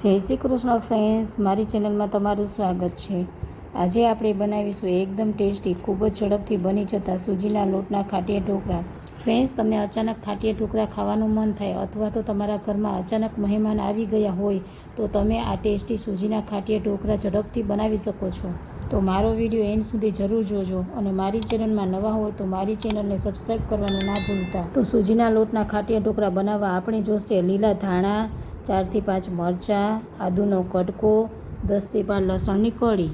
જય શ્રી કૃષ્ણ ફ્રેન્ડ્સ, મારી ચેનલમાં તમારું સ્વાગત છે। આજે આપણે બનાવીશું એકદમ ટેસ્ટી, ખૂબ જ ઝડપથી બની જતા સૂજીના લોટના ખાટિયા ઢોકળા। ફ્રેન્ડ્સ, તમને અચાનક ખાટિયા ઢોકળા ખાવાનું મન થાય અથવા તો તમારા ઘરમાં અચાનક મહેમાન આવી ગયા હોય તો તમે આ ટેસ્ટી સૂજીના ખાટિયા ઢોકળા ઝડપથી બનાવી શકો છો। તો મારો વિડીયો એન્ડ સુધી જરૂર જોજો અને મારી ચેનલમાં નવા હોય તો મારી ચેનલને સબસ્ક્રાઈબ કરવાનું ના ભૂલતા। તો સૂજીના લોટના ખાટિયા ઢોકળા બનાવવા આપણે જોશે લીલા ધાણા, 4 થી 5 મરચાં, આદુનો કટકો, 10 થી 12 લસણની કળી।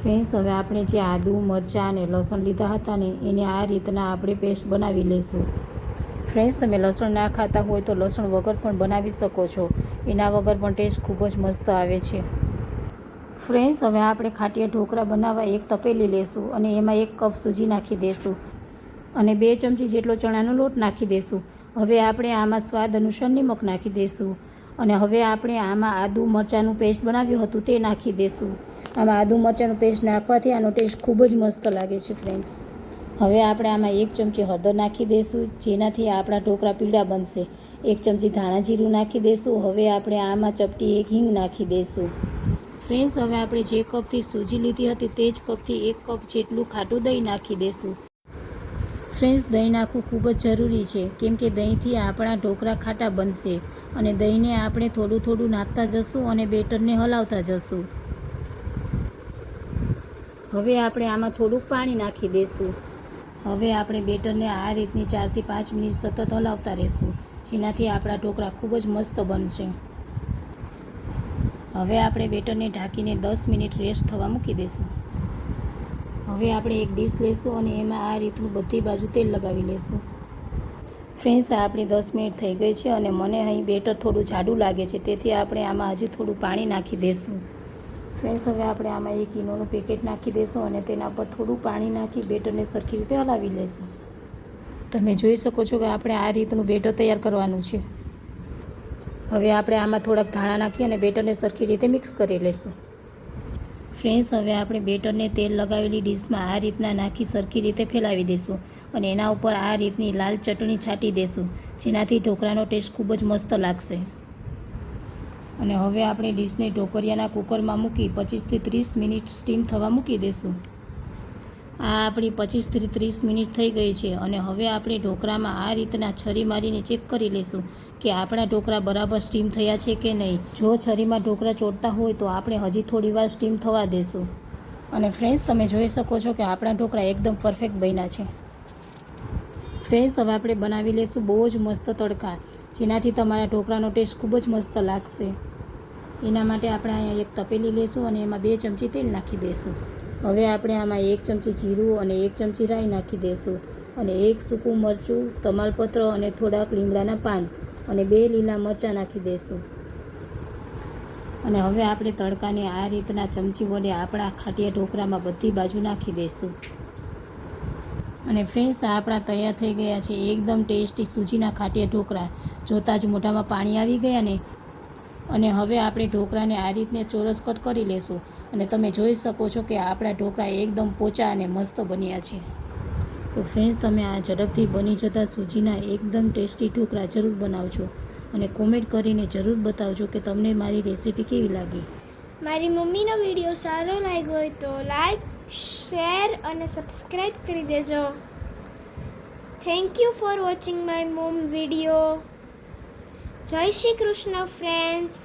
ફ્રેન્ડ્સ, હવે આપણે જે આદુ, મરચાં અને લસણ લીધા હતા ને એને આ રીતના આપણે પેસ્ટ બનાવી લઈશું। ફ્રેન્ડ્સ, તમે લસણ ના ખાતા હોય તો લસણ વગર પણ બનાવી શકો છો, એના વગર પણ ટેસ્ટ ખૂબ જ મસ્ત આવે છે। ફ્રેન્ડ્સ, હવે આપણે ખાટિયા ઢોકળા બનાવવા એક તપેલી લેશું અને એમાં 1 કપ સૂજી નાખી દઈશું અને 2 ચમચી જેટલો ચણાનો લોટ નાખી દઈશું। હવે આપણે આમાં સ્વાદ અનુસાર નિમક નાખી દઈશું અને હવે આપણે આમાં આદુ મરચાંનું પેસ્ટ બનાવ્યું હતું તે નાખી દઈશું। આમાં આદુ મરચાંનું પેસ્ટ નાખવાથી આનો ટેસ્ટ ખૂબ જ મસ્ત લાગે છે ફ્રેન્ડ્સ। હવે આપણે આમાં 1 ચમચી હળદર નાખી દઈશું જેનાથી આપણા ઢોકળા પીળા બનશે। 1 ચમચી ધાણા જીરું નાખી દઈશું। હવે આપણે આમાં ચપટી 1 હિંગ નાખી દઈશું। ફ્રેન્ડ્સ, હવે આપણે જે કપથી સૂજી લીધી હતી તે જ કપથી 1 કપ જેટલું ખાટું દહીં નાખી દઈશું। ફ્રેન્ડ્સ, દહીં નાખવું ખૂબ જ જરૂરી છે કેમ કે દહીંથી આપણા ઢોકળા ખાટા બનશે અને દહીંને આપણે થોડું થોડું નાખતા જશું અને બેટરને હલાવતા જશું। હવે આપણે આમાં થોડુંક પાણી નાખી દઈશું। હવે આપણે બેટરને આ રીતની 4 થી 5 મિનિટ સતત હલાવતા રહેશું જેનાથી આપણા ઢોકળા ખૂબ જ મસ્ત બનશે। હવે આપણે બેટરને ઢાંકીને 10 મિનિટ રેસ્ટ થવા મૂકી દઈશું। હવે આપણે એક ડીશ લઈશું અને એમાં આ રીતનું બધી બાજુ તેલ લગાવી લઈશું। ફ્રેન્ડ્સ, આપણી 10 મિનિટ થઈ ગઈ છે અને મને અહીં બેટર થોડું જાડું લાગે છે તેથી આપણે આમાં હજી થોડું પાણી નાખી દઈશું। ફ્રેન્ડ્સ, હવે આપણે આમાં 1 ઈનોનું પેકેટ નાખી દઈશું અને તેના પર થોડું પાણી નાખી બેટરને સરખી રીતે હલાવી લઈશું। તમે જોઈ શકો છો કે આપણે આ રીતનું બેટર તૈયાર કરવાનું છે। હવે આપણે આમાં થોડાક ધાણા નાખી અને બેટરને સરખી રીતે મિક્સ કરી લઈશું। ફ્રેન્ડ્સ, હવે આપણે બેટરને તેલ લગાવેલી ડીશમાં આ રીતના નાખી સરખી રીતે ફેલાવી દઈશું અને એના ઉપર આ રીતની લાલ ચટણી છાંટી દઈશું જેનાથી ઢોકળાનો ટેસ્ટ ખૂબ જ મસ્ત લાગશે। અને હવે આપણે ડીશને ઢોકળિયાના કુકરમાં મૂકી 25 થી 30 મિનિટ સ્ટીમ થવા મૂકી દઈશું। આ આપણી 25 થી 30 મિનિટ થઈ ગઈ છે અને હવે આપણે ઢોકળામાં આ રીતના છરી મારીને ચેક કરી લઈશું કે આપણા ઢોકળા બરાબર સ્ટીમ થયા છે કે નહીં। જો છરીમાં ઢોકળા ચોટતા હોય તો આપણે હજી થોડી વાર સ્ટીમ થવા દઈશું। અને ફ્રેન્ડ્સ, તમે જોઈ શકો છો કે આપણા ઢોકળા એકદમ પરફેક્ટ બન્યા છે। ફ્રેન્ડ્સ, હવે આપણે બનાવી લઈશું બહુ જ મસ્ત તડકા જેનાથી તમારા ઢોકળાનો ટેસ્ટ ખૂબ જ મસ્ત લાગશે। એના માટે આપણે અહીંયા એક તપેલી લઈશું અને એમાં 2 ચમચી તેલ નાખી દઈશું। હવે આપણે આમાં 1 ચમચી જીરું અને 1 ચમચી રાઈ નાખી દઈશું અને 1 સૂકું મરચું, તમાલપત્ર અને થોડાક લીમડાના પાન અને 2 લીલા મરચાં નાખી દઈશું। અને હવે આપણે તડકાને આ રીતના ચમચી વડે આપણા ખાટિયા ઢોકળામાં બધી બાજુ નાખી દઈશું। અને ફ્રેન્ડ્સ, આપણા તૈયાર થઈ ગયા છે એકદમ ટેસ્ટી સૂજીના ખાટિયા ઢોકળા। જોતાં જ મોઢામાં પાણી આવી ગયા ને। અને હવે આપણે ઢોકળાને આ રીતને ચોરસ કટ કરી લઈશું અને તમે જોઈ શકો છો કે આપણા ઢોકળા એકદમ પોચા અને મસ્ત બન્યા છે। તો ફ્રેન્ડ્સ, તમે આ ઝડપથી બની જતા સૂજીના એકદમ ટેસ્ટી ઢોકળા જરૂર બનાવજો અને કોમેન્ટ કરીને જરૂર બતાવજો કે તમને મારી રેસીપી કેવી લાગી। મારી મમ્મીનો વિડીયો સારો લાગ્યો હોય તો લાઈક, શેર અને સબસ્ક્રાઈબ કરી દેજો। Thank you for watching my mom video. જય શ્રી કૃષ્ણ ફ્રેન્ડ્સ।